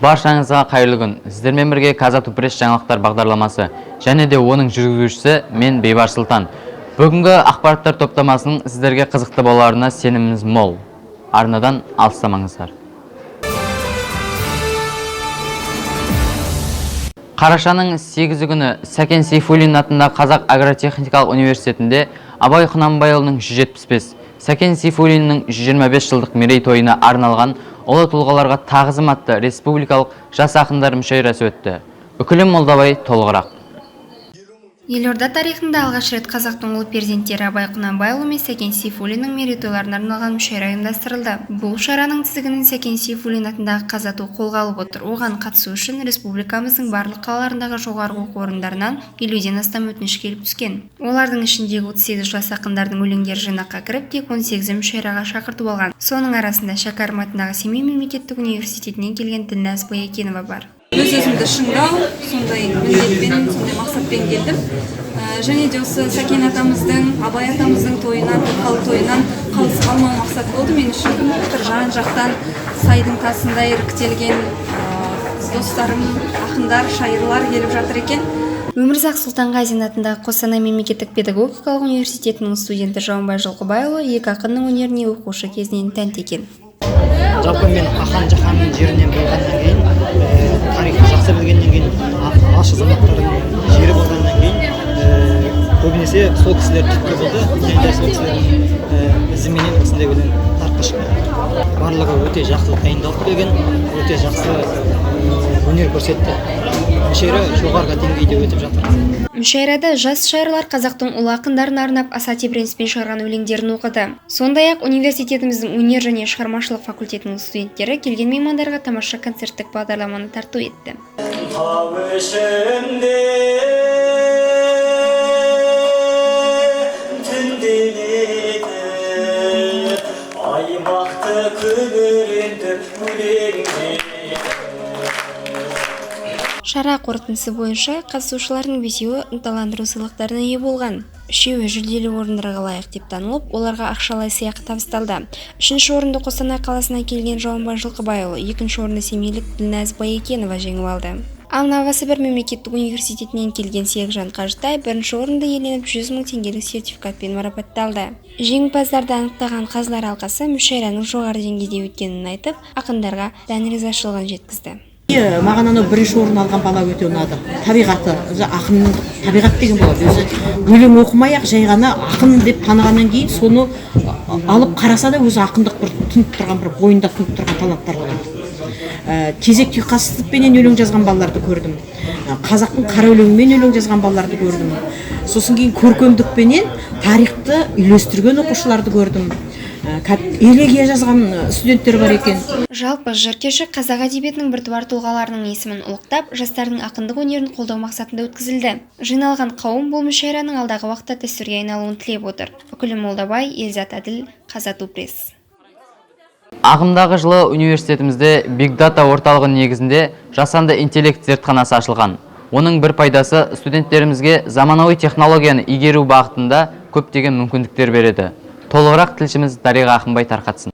Баршаңызға қайырлы күн. Сіздермен бірге Казату пресс жаңалықтар бағдарламасы және де оның жүргізушісі мен Бейбар Сұлтан. Бүгінгі ақпараттар топтамасының сіздерге қызықты боларына сеніміміз мол. Арнадан алыстамаңыздар. Қарашаның 8 күні Сәкен Сейфуллин атындағы Қазақ агротехникалық университетінде Абай Құнанбайұлының 175, Сәкен Сейфуллиннің 125 жылдық мерейтойына арналған ұлы тұлғаларға тағзым атты республикалық жас ақындар мүшәйрасы өтті. Үкілім Молдабай толығырақ. Елорда тарихында алғаш рет қазақтың ұлы перзенттері Абай Құнанбайұлы мен Сәкен Сейфуллиннің мерейтойларына арналған мүшәйра ұйымдастырылды. Бұл шараның тізгінін Сәкен Сейфуллин атындағы Казату қолға алып отыр. Оған қатысу үшін республикамыздың барлық қалаларындағы жоғарғы оқу орындарынан 50-ден астам өтініш келіп түскен. Олардың ішіндегі 38 жас ақындардың өлеңдері жинаққа кіріп, тек 18-і мүшәйраға шақыртып алған. Соның арасында Шәкәрім атындағы Семей мемлекеттік университетінен келген Ділназ Баякенова бар. Өз-өзімді шыңдау, сондай міндетпен, сондай мақсатпен келдім. Және де осы Сәкен атамыздың, Абай атамыздың тойынан, тоқалы тойынан қалыс қалмау мақсат болды мен үшін. Жан-жақтан сайдың тасындай іріктелген достарым, ақындар, шайырлар келіп жатыр екен. Өмірзақ Сұлтанғазин атындағы Қостанай мемлекеттік педагогикалық университетінің студенті Жауынбай Жылқыбайұлы екі ақынның өнеріне оқушы кезінен тәнті екен. Жалпы мен ахан жаһанның жерінен болғаннан кейін, тарихты жақсы білгеннен кейін, алшы заматтардың жері болғаннан кейін, көбінесе сол кісілер түпкі болды. Енді сол кісілердің ізіменен осындай тартқа шықты. Барлығы өте жақсы дайындалып келген, өте жақсы өнер көрсетті. Мүшәйра жоғарғы деңгейде өтіп жатыр. Мүшәйрада жас шайырлар қазақтың ұлы ақындарын арнап аса тебіреніспен шығарған өлеңдерін оқыды. Сондай-ақ университетіміздің өнер және шығармашылық факультетінің студенттері келген меймандарға тамаша концерттік бағдарламаны тарту етті. Шара қорытындысы бойынша қатысушылардың 5-еуі ынталандыру сыйлықтарына ие болған. 3-еуі жүлделі орындарға лайық деп танылып, оларға ақшалай сыйақы табысталды. 3-ші орынды Қостанай қаласына келген Жауынбай Жылқыбайұлы, 2-ші орынды семейлік Ділназ Баякенова жеңіп алды. Ал Новосібір мемлекеттік университетінен келген Серікжан Қажытай 1-ші орынды иеленіп 100 мың теңгелік сертификатпен марапатталды. Жеңімпаздарды анықтаған қазылар алқасы мүшәйраның жоғары деңгейде өткенін айтып, ақындарға дән ризашылығын жеткізді. Маған анау 1-ші орын алған бала өте ұнады. Табиғаты, ақынның табиғат деген болады. Өзі өлең оқымай-ақ жай ғана ақын деп танығаннан кейін соны алып қараса да өзі ақындық бір тұнып тұрған, бір бойында тұнып тұрған таланттар болады. Кезек тұйқастықпенен өлең жазған балаларды көрдім. Қазақтың қара өлеңімен өлең жазған балаларды көрдім. Сосын кейін көркемдікпенен тарихты үйлестірген оқушыларды көрдім. Элегия жазған студенттер бар екен. Жалпы жыр кеші қазақ әдебиетінің біртуар тұлғаларының есімін ұлықтап, жастардың ақындық өнерін қолдау мақсатында өткізілді. Жиналған қауым бұл мүшәйраның алдағы уақытта дәстүрге айналуын тілеп отыр. Үкілім Молдабай, Елзат Әділ, Казату пресс. Ағымдағы жылы университетімізде Big Data орталығы негізінде жасанды интеллект зертханасы ашылған. Оның бір пайдасы студенттерімізге заманауи технологияны игеру бағытында көптеген мүмкіндіктер береді. Толығырақ тілшіміз Дариға Ақынбай тарқатсын.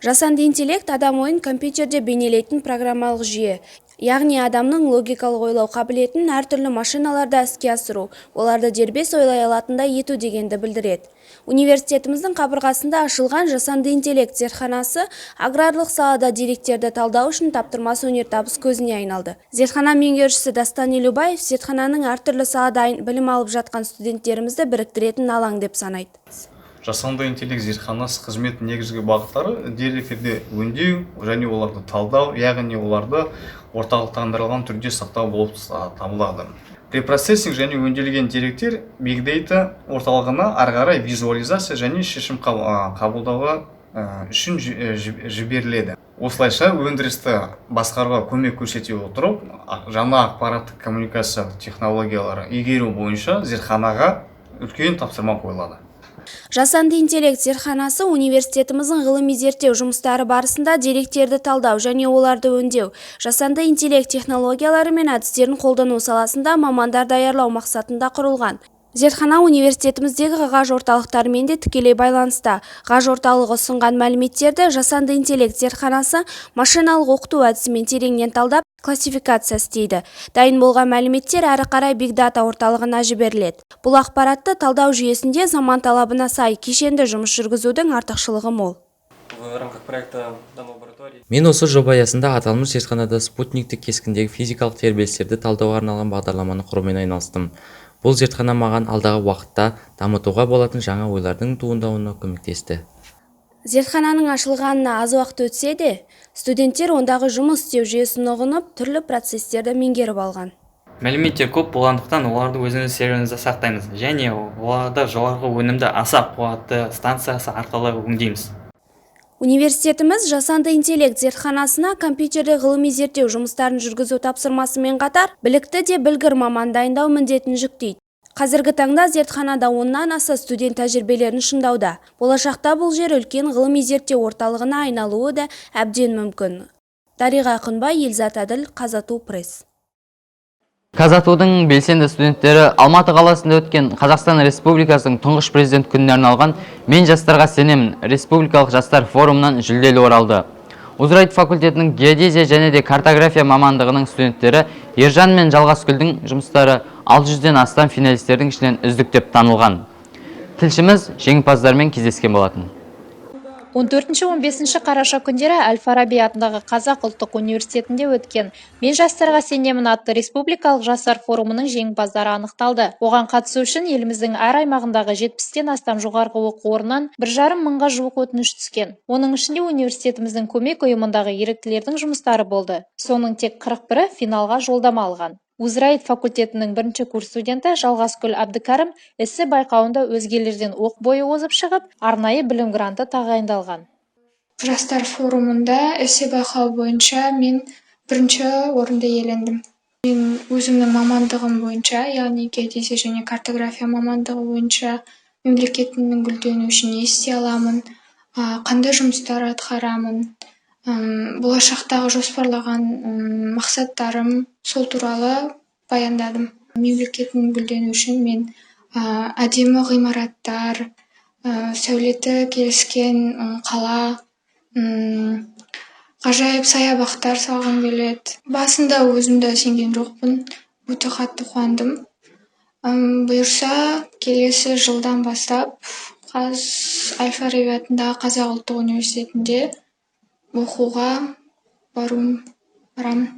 Жасанды интеллект адам ойын компьютерде бейнелейтін программалық жүйе. Яғни адамның логикалық ойлау қабілетін әртүрлі машиналарда іске асыру, оларды дербес ойлай алатындай ету дегенді білдіреді. Университетіміздің қабырғасында ашылған жасанды интеллект зертханасы аграрлық салада деректерді талдау үшін таптырмас өнертабыс көзіне айналды. Зертхана меңгерушісі Дастан Елубаев зертхананың әртүрлі салада білім алып жатқан студенттерімізді біріктіретін алаң деп санайды. Жасанды интеллект зертханасы қызмет негізгі бағыттары деректерді өңдеу және оларды талдау, яғни оларды орталықтандырылған түрде сақтау болып табылады. Препроцессинг және өңделген деректер Big Data орталығына ары қарай визуализация және шешім қабылдауға үшін жіберіледі. Осылайша өндірісті басқаруға көмек көрсете отырып, жаңа ақпараттық коммуникация технологиялары игеру бойынша зертханаға үлкен тапсырма қойылады. Жасанды интеллект зертханасы университетіміздің ғылыми зерттеу жұмыстары барысында деректерді талдау және оларды өңдеу, жасанды интеллект технологиялары мен әдістерін қолдану саласында мамандар даярлау мақсатында құрылған. Зертхана университетіміздегі ғаж орталықтарымен де тікелей байланыста. Ғаж орталығы ұсынған мәліметтерді жасанды интеллект зертханасы машиналық оқыту әдісімен тереңнен талдап, классификация істейді. Дайын болған мәліметтер әрі қарай Big Data орталығына жіберіледі. Бұл ақпаратты талдау жүйесінде заман талабына сай кешенді жұмыс жүргізудің артықшылығы мол. Мен осы жоба аясында аталмыш зертханада спутниктік кескіндегі физикалық тербелістерді талдауға арналған бағдарламаны құрумен айналыстым. Бұл зертхана маған алдағы уақытта дамытуға болатын жаңа ойлардың туындауына көмектесті. Зертхананың ашылғанына аз уақыт өтсе де, студенттер ондағы жұмыс істеу жүйесін ұғынып, түрлі процестерді меңгеріп алған. Мәліметтер көп болғандықтан оларды өзіміз серверімізде сақтаймыз, және оларды жоғарғы өнімді аса қуатты станциясы арқылы өңдейміз. Университетіміз жасанды интеллект зертханасына компьютерде ғылыми зерттеу жұмыстарын жүргізу тапсырмасымен қатар, білікті де білгір маман дайындау міндетін жүктейді. Қазіргі таңда зертханада 10-нан аса студент тәжірибелерін шыңдауда. Болашақта бұл жер үлкен ғылыми зерттеу орталығына айналуы да әбден мүмкін. Дариға Ақынбай, Елзат Әділ, Қазату пресс. Қазатудың белсенді студенттері Алматы қаласында өткен Қазақстан Республикасының тұңғыш президент күніне арналған «Мен жастарға сенемін» республикалық жастар форумынан жүлделі оралды. Узрайт факультетінің геодезия және де картография мамандығының студенттері Ержан мен Жалғасгүлдің жұмыстары 600-ден астам финалистердің ішінен үздік деп танылған. Тілшіміз жеңімпаздармен кездескен болатын. 14-15 қараша күндері Әл-Фараби атындағы Қазақ ұлттық университетінде өткен «Мен жастарға сенемін» атты республикалық жастар форумының жеңімпаздары анықталды. Оған қатысу үшін еліміздің әр аймағындағы 70-тен астам жоғарғы оқу орнынан 1,5 мыңға жуық өтініш түскен. Оның ішінде университетіміздің көмек ұйымындағы еріктілердің жұмыстары болды. Соның тек 41-і финалға жолдама алған. Узрайт факультетінің бірінші курс студенті Жалғасгүл Әбдікәрім эссе байқауында өзгелерден оқ бойы озып шығып, арнайы білім гранты тағайындалған. Жастар форумында эссе байқау бойынша мен бірінші орынды иелендім. Мен өзімнің мамандығым бойынша, яғни геодезия және картография мамандығы бойынша мемлекетімнің гүлденуі үшін не істей аламын, қандай жұмыстар атқарамын, болашақтағы жоспарлаған мақсаттарым, сол туралы баяндадым. Мемлекетімнің гүлденуі үшін мен әдемі ғимараттар, сәулеті келіскен қала, ғажайып саябақтар салғым келеді. Басында өзімді сенген жоқпын, өте қатты қуандым. Бұйырса, келесі жылдан бастап Әл-Фараби атындағы Қазақ ұлттық университетінде оқуға барамын.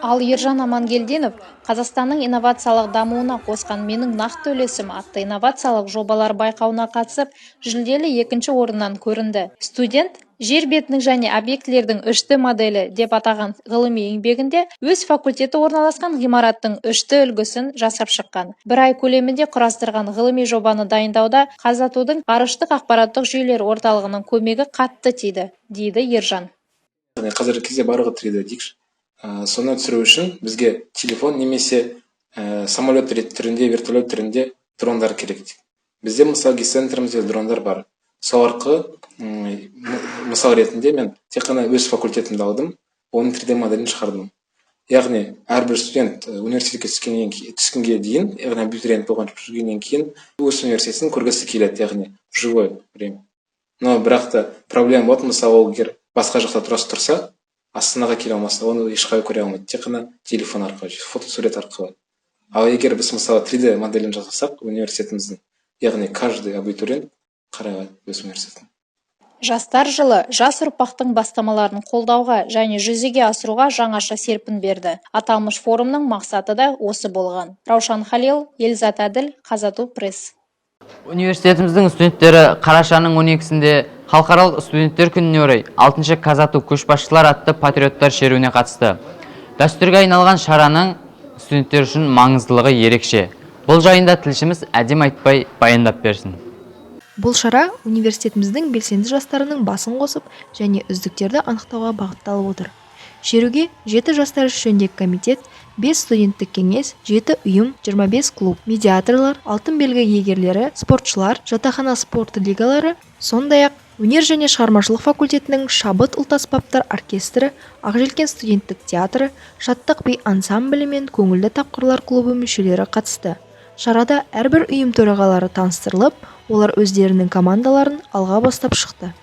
Ал Ержан Амангелдинов Қазақстанның инновациялық дамуына қосқан менің нақты үлесім атты инновациялық жобалар байқауына қатысып, жүлделі 2-ші орыннан көрінді. Студент жер бетінің және объектілердің 3D моделі деп атаған ғылыми еңбегінде өз факультеті орналасқан ғимараттың 3D үлгісін жасап шыққан. Бір ай көлемінде құрастырған ғылыми жобаны дайындауда Қазатудың ғарыштық ақпараттық жүйелер орталығының көмегі қатты тиді, дейді Ержан. Қазіргі кезде барлығы 3D дейікші. Соны түсіру үшін бізге телефон немесе самолет түрінде, вертолет түрінде дрондар керек. Бізде мысалы центрімізде дрондар бар. Сол арқылы мысал ретінде мен тек қана өз факультетімді алдым, оның 3D моделін шығардым. Яғни әрбір студент университетке түскенге дейін, яғни абитуриент болған жүргеннен кейін өз университетін көргісі келеді, яғни живой время. Но бірақ та проблема болады, мысалы ол егер басқа жақта тұрса, Астанаға келе алмаса, оны ешқай көре алмайды, тек қана телефон арқылы, фотосурет арқылы. Ал егер біз мысалы 3D моделін жасасақ университетіміздің, яғни каждый абитуриент қарай өз университетін. Жастар жылы жас ұрпақтың бастамаларын қолдауға және жүзеге асыруға жаңаша серпін берді. Аталмыш форумның мақсаты да осы болған. Раушан Халил, Елзат Әділ, Қазату пресс. Университетіміздің студенттері қарашаның 12-сінде халықаралық студенттер күніне орай 6-шы Қазату көшбасшылар атты патриоттар шеруіне қатысты. Дәстүрге айналған шараның студенттер үшін маңыздылығы ерекше. Бұл жайында тілшіміз Әдем Айтбай баяндап берсін. Бұл шара университетіміздің белсенді жастарының басын қосып және үздіктерді анықтауға бағытталып отыр. Шеруге 7 жастар жөніндегі комитет, 5 студенттік кеңес, 7 ұйым, 25 клуб, медиаторлар, алтын белгі иегерлері, спортшылар, жатақхана спорты лигалары, сондай-ақ өнер және шығармашылық факультетінің шабыт ұлт-аспаптар оркестрі, Ақжелкен студенттік театры, шаттық би ансамблі мен көңілді тапқырлар клубы мүшелері қатысты. Шарада әрбір ұйым төрағалары таныстырылып, олар өздерінің командаларын алға бастап шықты.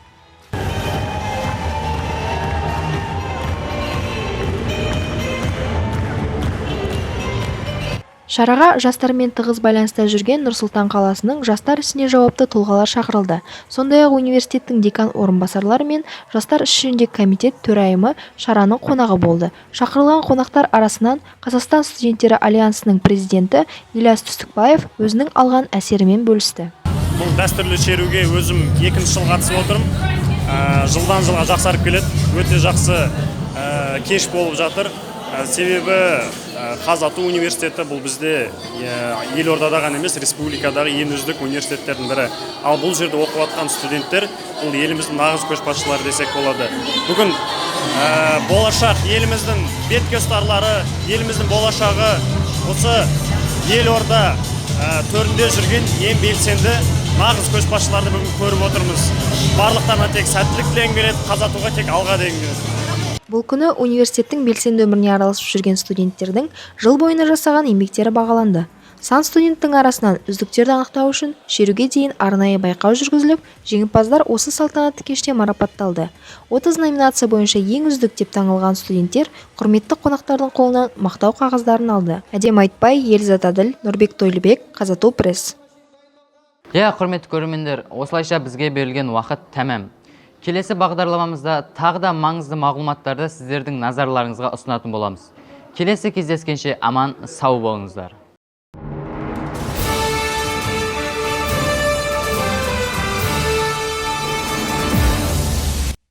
Шараға жастармен тығыз байланыста жүрген Нұр-Сұлтан қаласының жастар ісіне жауапты тұлғалар шақырылды. Сондай-ақ университеттің декан орынбасарлары мен жастар ісі жөніндегі комитет төрайымы шараның қонағы болды. Шақырылған қонақтар арасынан Қазақстан студенттері альянсының президенті Ильяс Түстікбаев өзінің алған әсерімен бөлісті. Бұл дәстүрлі шеруге өзім 2-ші жыл қатысып отырмын. Жылдан жылға жақсарып келеді. Өте жақсы кеш болып жатыр. Себебі Қазату университеті бұл бізде елордада ғана емес, республикадағы ең үздік университеттердің бірі. Ал бұл жерде оқып жатқан студенттер бұл еліміздің нағыз көшбасшылары десек болады. Бүгін болашақ еліміздің бетке ұстарлары, еліміздің болашағы осы елорда төрінде жүрген ең белсенді нағыз көшбасшыларды бүгін көріп отырмыз. Барлықтарына тек сәттілік тілегім келеді, Қазатуға тек алға дегім келеді. Бұл күні университеттің белсенді өміріне араласып жүрген студенттердің жыл бойына жасаған еңбектері бағаланды. Сан студенттің арасынан үздіктерді анықтау үшін шеруге дейін арнайы байқау жүргізіліп, жеңімпаздар осы салтанатты кеште марапатталды. 30 номинация бойынша ең үздік деп таңылған студенттер құрметті қонақтардың қолынан мақтау қағаздарын алды. Әдем Айтбай, Елзат Адыл, Нұрбек Тойлыбек, Қазату пресс. Құрметті көрермендер, осылайша бізге берілген уақыт тәмам. Келесі бағдарламамызда тағы да маңызды мағлұматтарды сіздердің назарларыңызға ұсынатын боламыз. Келесі кездескенше аман, сау болыңыздар.